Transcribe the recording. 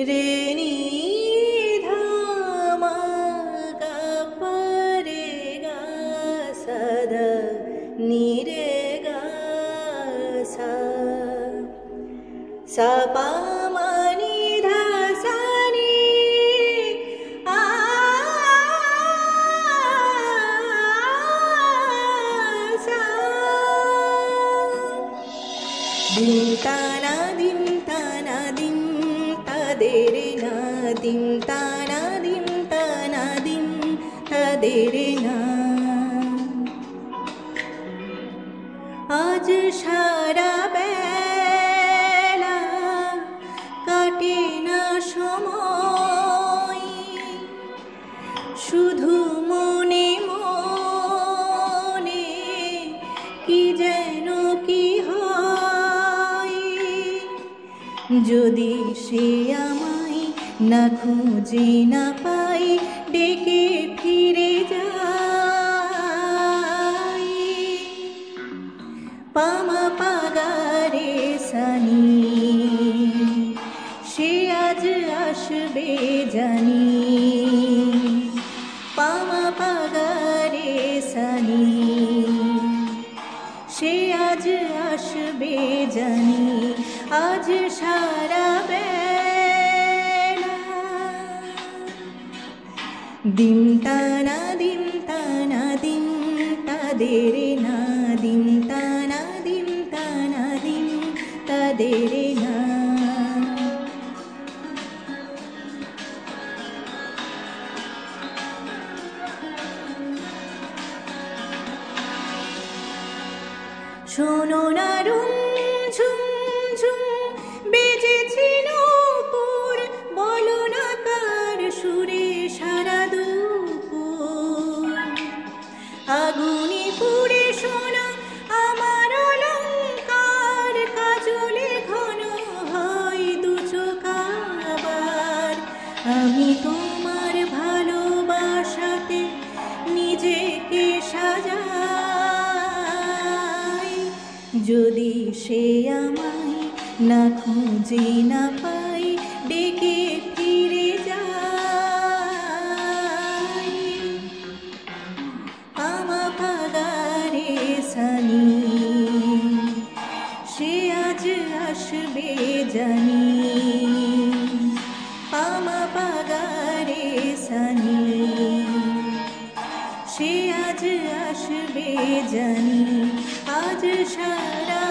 রে নি ধা মা গা পা রে গা সা দা নি রে গা সা সা পা মা নি ধা সা নি আ সা দিন তা না দিন তা না দিন তা দে রে না দিন তা না দিন তা না দিন তা দে রে না আজ সারা বেলা কাটে না সময় শুধু মনে মনে কি যেন কি হয় যদি সে আমায় না খুঁজে না পাই ডেকে ফিরে যায় পামা পাগারে সানি সে আজ আসবে জানি পামা পাগারে সানি সে আজ আসবে জানি আজ সারা বেলা দিন তানা দিন তানা দিন তা দে রে না দিন তানা দিন তানা দিন তা দে রে না শোনো না রুম ঝুম ঝুম বেজেছে নূপুর বলো না কার সুরে সারা দুপুর আগুনে পুড়ে সোনা আমার অলংকার কাজলে ঘন হয় দু চোখ আবার আমি তোমার ভালোবাসাতে নিজেকে সাজাই যদি সে আমায় না খুঁজে না পাই ডেকে ফিরে যায় আমা পাগারে সানি সে আজ আসবে জানি আমা পাগারে সানি সে আজ আসবে জানি আজ সারা